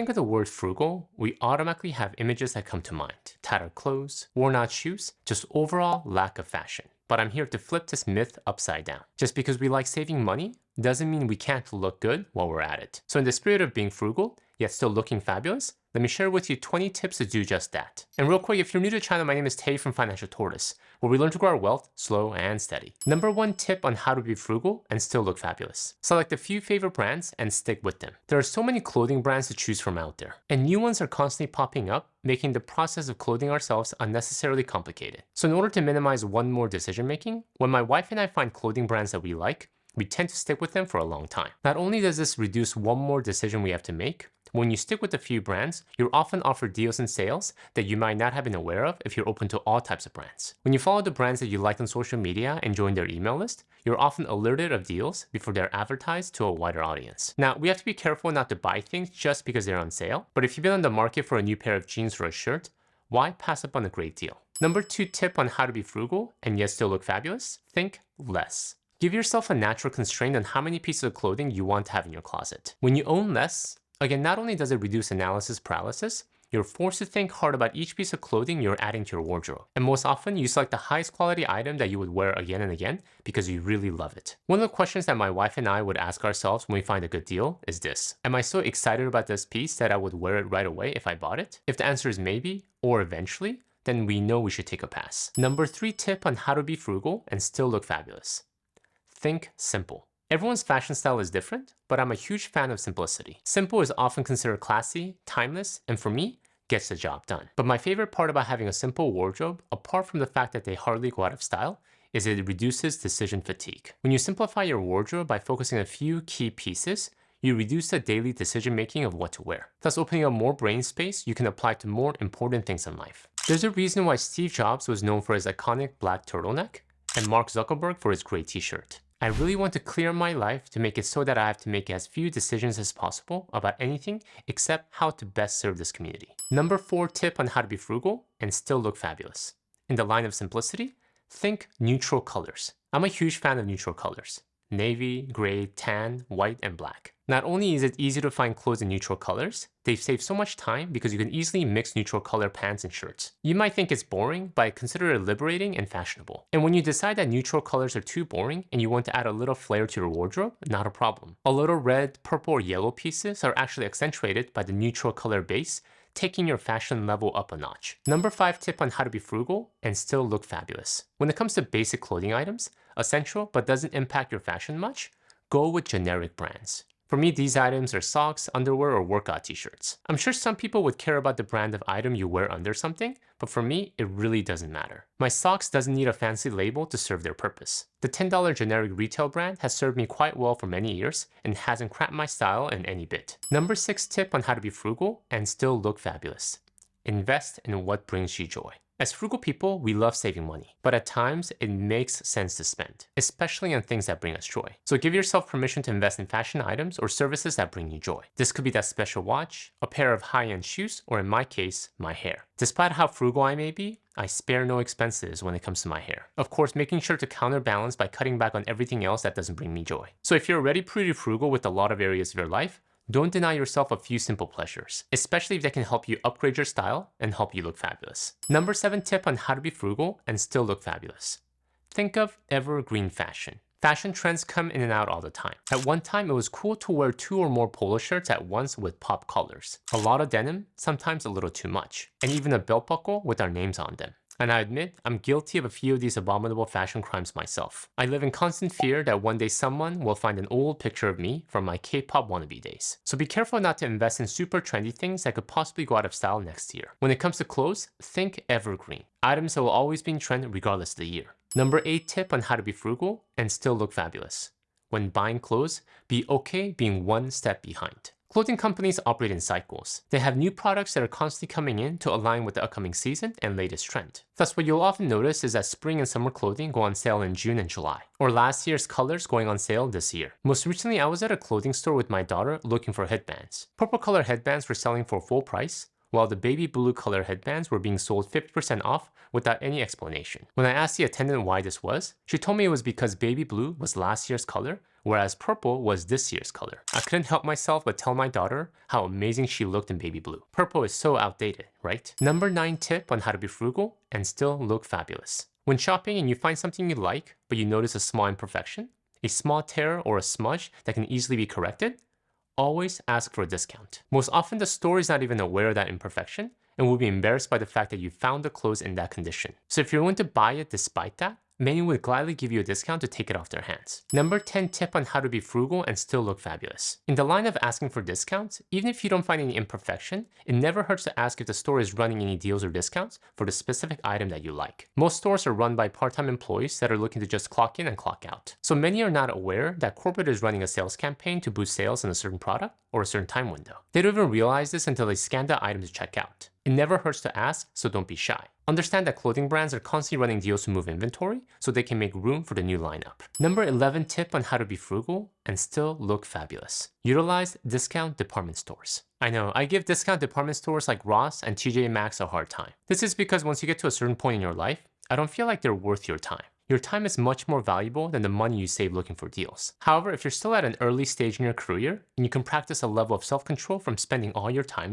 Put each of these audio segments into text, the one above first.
think of the word frugal, we automatically have images that come to mind. Tattered clothes, worn out shoes, just overall lack of fashion. But I'm here to flip this myth upside down. Just because we like saving money doesn't mean we can't look good while we're at it. So in the spirit of being frugal, yet still looking fabulous, let me share with you 20 tips to do just that. And real quick, if you're new to the channel, my name is Tay from Financial Tortoise, where we learn to grow our wealth slow and steady. Number one tip on how to be frugal and still look fabulous. Select a few favorite brands and stick with them. There are so many clothing brands to choose from out there, and new ones are constantly popping up, making the process of clothing ourselves unnecessarily complicated. So in order to minimize one more decision making, when my wife and I find clothing brands that we like, we tend to stick with them for a long time. Not only does this reduce one more decision we have to make, when you stick with a few brands, you're often offered deals and sales that you might not have been aware of if you're open to all types of brands. When you follow the brands that you like on social media and join their email list, you're often alerted of deals before they're advertised to a wider audience. Now, we have to be careful not to buy things just because they're on sale, but if you've been on the market for a new pair of jeans or a shirt, why pass up on a great deal? Number two tip on how to be frugal and yet still look fabulous: think less. Give yourself a natural constraint on how many pieces of clothing you want to have in your closet. When you own less, again, not only does it reduce analysis paralysis, you're forced to think hard about each piece of clothing you're adding to your wardrobe. And most often, you select the highest quality item that you would wear again and again because you really love it. One of the questions that my wife and I would ask ourselves when we find a good deal is this: am I so excited about this piece that I would wear it right away if I bought it? If the answer is maybe, or eventually, then we know we should take a pass. Number three tip on how to be frugal and still look fabulous: think simple. Everyone's fashion style is different, but I'm a huge fan of simplicity. Simple is often considered classy, timeless, and for me, gets the job done. But my favorite part about having a simple wardrobe, apart from the fact that they hardly go out of style, is it reduces decision fatigue. When you simplify your wardrobe by focusing on a few key pieces, you reduce the daily decision making of what to wear, thus opening up more brain space you can apply to more important things in life. There's a reason why Steve Jobs was known for his iconic black turtleneck and Mark Zuckerberg for his gray t-shirt. I really want to clear my life to make it so that I have to make as few decisions as possible about anything except how to best serve this community. Number four tip on how to be frugal and still look fabulous. In the line of simplicity, think neutral colors. I'm a huge fan of neutral colors: navy, gray, tan, white, and black. Not only is it easy to find clothes in neutral colors, they save so much time because you can easily mix neutral color pants and shirts. You might think it's boring, but I consider it liberating and fashionable. And when you decide that neutral colors are too boring and you want to add a little flair to your wardrobe, not a problem. A little red, purple, or yellow pieces are actually accentuated by the neutral color base, taking your fashion level up a notch. Number five tip on how to be frugal and still look fabulous. When it comes to basic clothing items, essential but doesn't impact your fashion much, go with generic brands. For me, these items are socks, underwear, or workout t-shirts. I'm sure some people would care about the brand of item you wear under something, but for me, it really doesn't matter. My socks doesn't need a fancy label to serve their purpose. The $10 generic retail brand has served me quite well for many years and hasn't cramped my style in any bit. Number six tip on how to be frugal and still look fabulous: invest in what brings you joy. As frugal people, we love saving money, but at times it makes sense to spend, especially on things that bring us joy. So give yourself permission to invest in fashion items or services that bring you joy. This could be that special watch, a pair of high-end shoes, or in my case, my hair. Despite how frugal I may be, I spare no expenses when it comes to my hair. Of course, making sure to counterbalance by cutting back on everything else that doesn't bring me joy. So if you're already pretty frugal with a lot of areas of your life, don't deny yourself a few simple pleasures, especially if they can help you upgrade your style and help you look fabulous. Number seven tip on how to be frugal and still look fabulous: think of evergreen fashion. Fashion trends come in and out all the time. At one time, it was cool to wear 2 or more polo shirts at once with pop colors, a lot of denim, sometimes a little too much, and even a belt buckle with our names on them. And I admit, I'm guilty of a few of these abominable fashion crimes myself. I live in constant fear that one day someone will find an old picture of me from my K-pop wannabe days. So be careful not to invest in super trendy things that could possibly go out of style next year. When it comes to clothes, think evergreen. Items that will always be in trend regardless of the year. Number 8 tip on how to be frugal and still look fabulous: when buying clothes, be okay being one step behind. Clothing companies operate in cycles. They have new products that are constantly coming in to align with the upcoming season and latest trend. Thus, what you'll often notice is that spring and summer clothing go on sale in June and July, or last year's colors going on sale this year. Most recently, I was at a clothing store with my daughter looking for headbands. Purple color headbands were selling for full price, while the baby blue color headbands were being sold 50% off without any explanation. When I asked the attendant why this was, she told me it was because baby blue was last year's color, whereas purple was this year's color. I couldn't help myself but tell my daughter how amazing she looked in baby blue. Purple is so outdated, right? Number 9 tip on how to be frugal and still look fabulous. When shopping and you find something you like, but you notice a small imperfection, a small tear or a smudge that can easily be corrected, always ask for a discount. Most often the store is not even aware of that imperfection and will be embarrassed by the fact that you found the clothes in that condition. So if you're willing to buy it despite that, many would gladly give you a discount to take it off their hands. Number 10 tip on how to be frugal and still look fabulous. In the line of asking for discounts, even if you don't find any imperfection, it never hurts to ask if the store is running any deals or discounts for the specific item that you like. Most stores are run by part-time employees that are looking to just clock in and clock out. So many are not aware that corporate is running a sales campaign to boost sales in a certain product or a certain time window. They don't even realize this until they scan the item to check out. It never hurts to ask, so don't be shy. Understand that clothing brands are constantly running deals to move inventory so they can make room for the new lineup. Number 11 tip on how to be frugal and still look fabulous. Utilize discount department stores. I know, I give discount department stores like Ross and TJ Maxx a hard time. This is because once you get to a certain point in your life, I don't feel like they're worth your time. Your time is much more valuable than the money you save looking for deals. However, if you're still at an early stage in your career and you can practice a level of self-control from spending all your time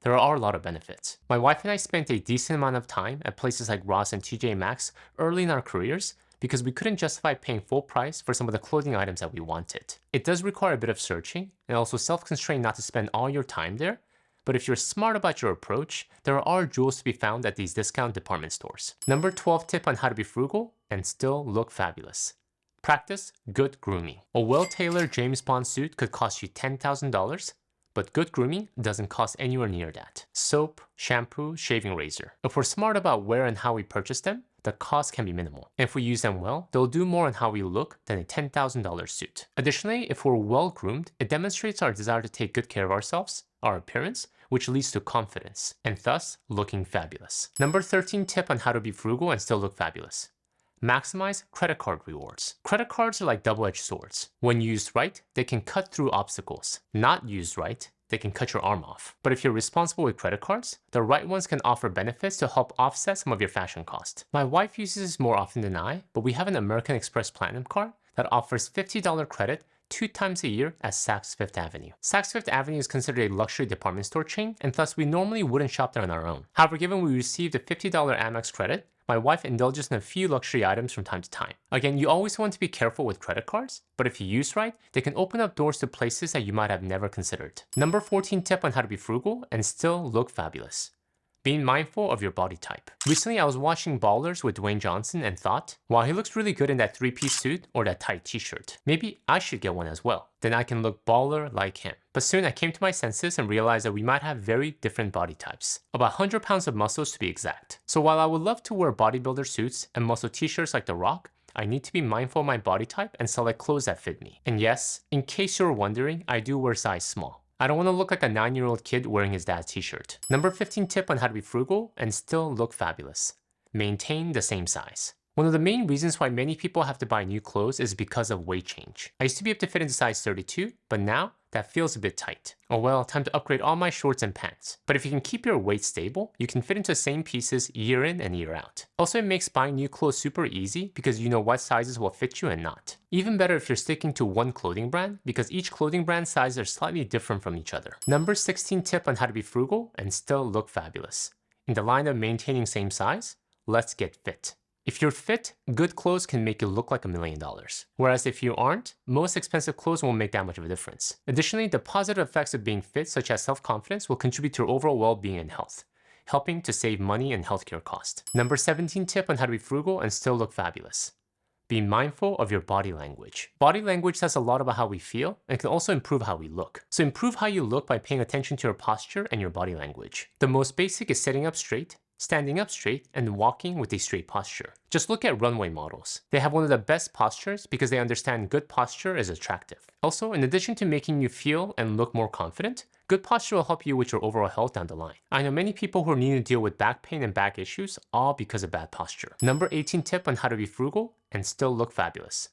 there are a lot of benefits. My wife and I spent a decent amount of time at places like Ross and TJ Maxx early in our careers because we couldn't justify paying full price for some of the clothing items that we wanted. It does require a bit of searching and also self-constraint not to spend all your time there, but if you're smart about your approach, there are jewels to be found at these discount department stores. Number 12 tip on how to be frugal and still look fabulous. Practice good grooming. A well-tailored James Bond suit could cost you $10,000, but good grooming doesn't cost anywhere near that. Soap, shampoo, shaving razor. If we're smart about where and how we purchase them, the cost can be minimal. And if we use them well, they'll do more on how we look than a $10,000 suit. Additionally, if we're well groomed, it demonstrates our desire to take good care of ourselves, our appearance, which leads to confidence, and thus looking fabulous. Number 13 tip on how to be frugal and still look fabulous. Maximize credit card rewards. Credit cards are like double-edged swords. When used right, they can cut through obstacles. Not used right, they can cut your arm off. But if you're responsible with credit cards, the right ones can offer benefits to help offset some of your fashion cost. My wife uses this more often than I, but we have an American Express Platinum card that offers $50 credit 2 times a year at Saks Fifth Avenue. Saks Fifth Avenue is considered a luxury department store chain, and thus we normally wouldn't shop there on our own. However, given we received a $50 Amex credit, my wife indulges in a few luxury items from time to time. Again, you always want to be careful with credit cards, but if you use right, they can open up doors to places that you might have never considered. Number 14 tip on how to be frugal and still look fabulous. Being mindful of your body type. Recently, I was watching Ballers with Dwayne Johnson and thought, wow, he looks really good in that 3-piece suit or that tight t-shirt. Maybe I should get one as well. Then I can look baller like him. But soon I came to my senses and realized that we might have very different body types. About 100 pounds of muscles to be exact. So while I would love to wear bodybuilder suits and muscle t-shirts like The Rock, I need to be mindful of my body type and select clothes that fit me. And yes, in case you're wondering, I do wear size small. I don't want to look like a 9-year-old kid wearing his dad's t-shirt. Number 15 tip on how to be frugal and still look fabulous. Maintain the same size. One of the main reasons why many people have to buy new clothes is because of weight change. I used to be able to fit into size 32, but now that feels a bit tight. Oh well, time to upgrade all my shorts and pants. But if you can keep your weight stable, you can fit into the same pieces year in and year out. Also, it makes buying new clothes super easy because you know what sizes will fit you and not. Even better if you're sticking to one clothing brand because each clothing brand sizes are slightly different from each other. Number 16 tip on how to be frugal and still look fabulous. In the line of maintaining same size, let's get fit. If you're fit, good clothes can make you look like $1 million. Whereas if you aren't, most expensive clothes won't make that much of a difference. Additionally, the positive effects of being fit, such as self-confidence, will contribute to your overall well-being and health, helping to save money and healthcare costs. Number 17 tip on how to be frugal and still look fabulous. Be mindful of your body language. Body language says a lot about how we feel and can also improve how we look. So improve how you look by paying attention to your posture and your body language. The most basic is sitting up straight, standing up straight, and walking with a straight posture. Just look at runway models. They have one of the best postures because they understand good posture is attractive. Also, in addition to making you feel and look more confident, good posture will help you with your overall health down the line. I know many people who are needing to deal with back pain and back issues, all because of bad posture. Number 18 tip on how to be frugal and still look fabulous.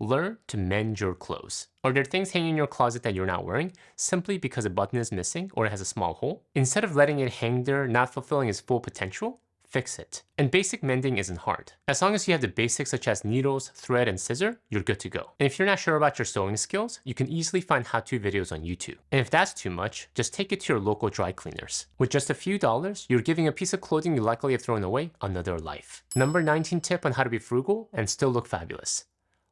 learn to mend your clothes. Are there things hanging in your closet that you're not wearing simply because a button is missing or it has a small hole? Instead of letting it hang there, not fulfilling its full potential, fix it. And basic mending isn't hard. As long as you have the basics such as needles, thread, and scissor, you're good to go. And if you're not sure about your sewing skills, you can easily find how-to videos on YouTube. And if that's too much, just take it to your local dry cleaners. With just a few dollars, you're giving a piece of clothing you likely have thrown away another life. Number 19 tip on how to be frugal and still look fabulous.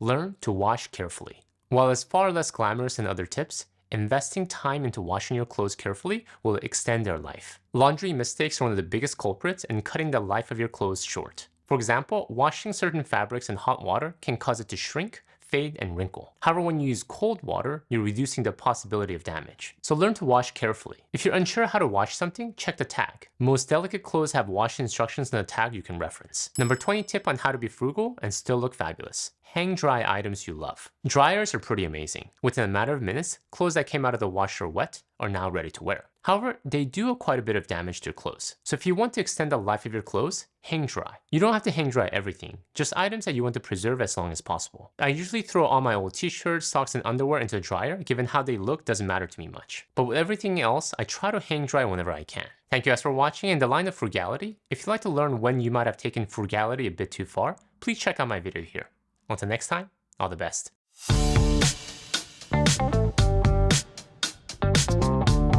Learn to wash carefully. While it's far less glamorous than other tips, investing time into washing your clothes carefully will extend their life. Laundry mistakes are one of the biggest culprits in cutting the life of your clothes short. For example, washing certain fabrics in hot water can cause it to shrink, fade, and wrinkle. However, when you use cold water, you're reducing the possibility of damage. So learn to wash carefully. If you're unsure how to wash something, check the tag. Most delicate clothes have wash instructions in the tag you can reference. Number 20 tip on how to be frugal and still look fabulous. Hang dry items you love. Dryers are pretty amazing. Within a matter of minutes, clothes that came out of the washer wet are now ready to wear. However, they do quite a bit of damage to your clothes. So if you want to extend the life of your clothes, hang dry. You don't have to hang dry everything, just items that you want to preserve as long as possible. I usually throw all my old t-shirts, socks, and underwear into the dryer, given how they look doesn't matter to me much. But with everything else, I try to hang dry whenever I can. Thank you guys for watching. In the line of frugality, if you'd like to learn when you might have taken frugality a bit too far, please check out my video here. Until next time, all the best.